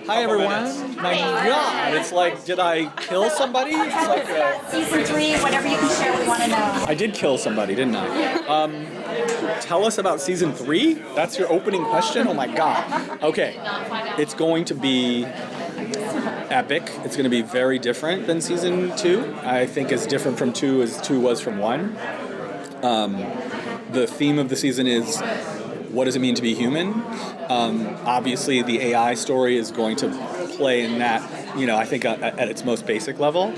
Hi everyone. My God, it's like, did I kill somebody? It's like Season 3, whatever you can share, we want to know. I did kill somebody, didn't I? Tell us about season 3? That's your opening question? Oh my God. Okay. It's going to be epic. It's going to be very different than season 2. I think as different from 2 as 2 was from 1. The theme of the season is, what does it mean to be human? Obviously, the AI story is going to play in that, I think at its most basic level.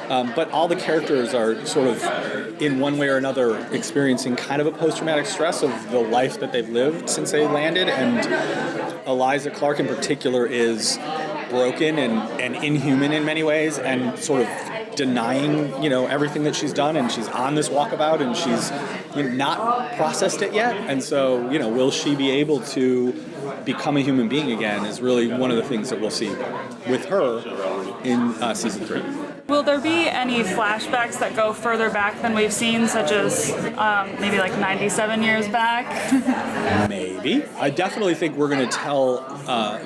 But all the characters are sort of, in one way or another, experiencing kind of a post-traumatic stress of the life that they've lived since they landed. And Eliza Clark in particular is broken and inhuman in many ways, and sort of denying, everything that she's done, and she's on this walkabout, and she's not processed it yet. And so, will she be able to become a human being again is really one of the things that we'll see with her in season 3. Will there be any flashbacks that go further back than we've seen, such as maybe like 97 years back? Maybe. I definitely think we're going to tell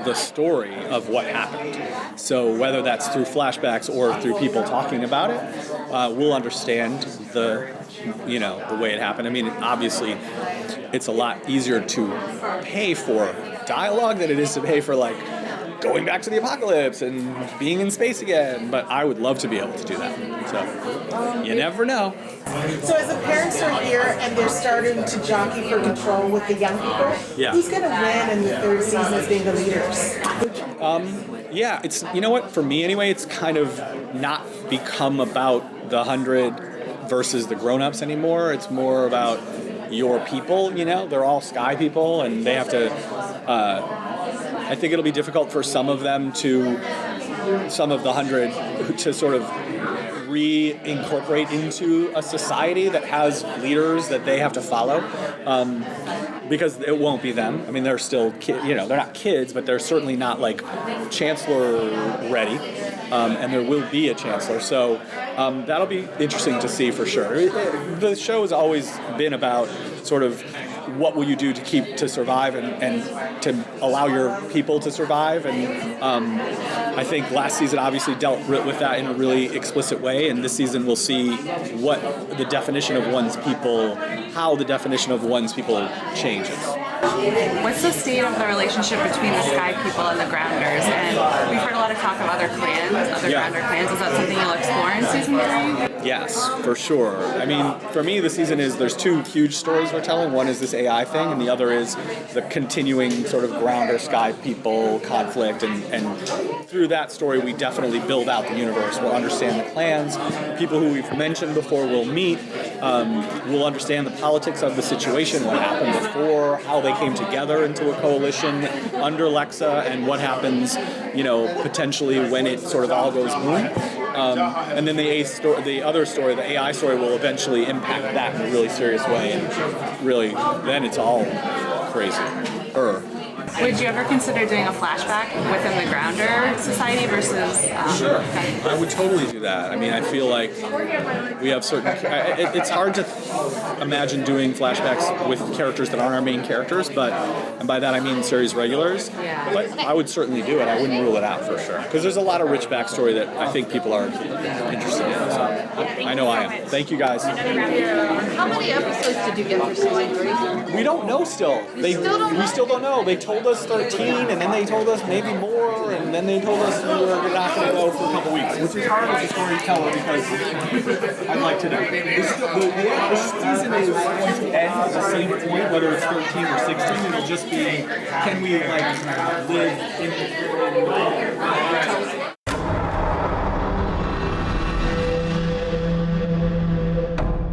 the story of what happened. So whether that's through flashbacks or through people talking about it, we'll understand the way it happened. I mean, obviously, it's a lot easier to pay for dialogue than it is to pay for, going back to the apocalypse and being in space again. But I would love to be able to do that. So, you never know. So as the parents are here and they're starting to jockey for control with the young people, who's going to win in the third season as being the leaders? Yeah, it's, for me anyway, it's kind of not become about the 100 versus the grown-ups anymore. It's more about your people, they're all sky people, and they have to, I think it'll be difficult for some of the 100 to sort of reincorporate into a society that has leaders that they have to follow, because it won't be them. I mean, they're still they're not kids, but they're certainly not chancellor ready, and there will be a chancellor. So that'll be interesting to see for sure. The show has always been about sort of what will you do to survive and to allow your people to survive. And I think last season obviously dealt with that in a really explicit way, and this season we'll see what the definition of one's people, how the definition of one's people changes. What's the state of the relationship between the Sky people and the Grounders? And we've heard a lot of talk of other clans, Grounder clans. Is that something you'll explore in season 3? Yes, for sure. I mean, for me, the season there's 2 huge stories we're telling. One is this AI thing, and the other is the continuing sort of Grounder Sky people conflict. And through that story, we definitely build out the universe. We'll understand the clans. People who we've mentioned before will meet. We'll understand the politics of the situation, what happened before, how they came together into a coalition under Lexa, and what happens, potentially when it sort of all goes boom. And then the other story, the AI story, will eventually impact that in a really serious way, and really, then it's all crazy. Would you ever consider doing a flashback within the Grounder Society versus... Sure. I would totally do that. I mean, I feel like we have certain... It's hard to imagine doing flashbacks with characters that aren't our main characters, and by that I mean series regulars. But I would certainly do it. I wouldn't rule it out for sure. Because there's a lot of rich backstory that I think people are interested in. So I know I am. Thank you, guys. How many episodes did you get for season 3? We don't know still. We still don't know. They told us 13, and then they told us maybe more, and then they told us we were not going to go for a couple weeks, which is hard as a storyteller because I'd like to know. The season is going to end at the same point, whether it's 13 or 16. It'll just be, can we live in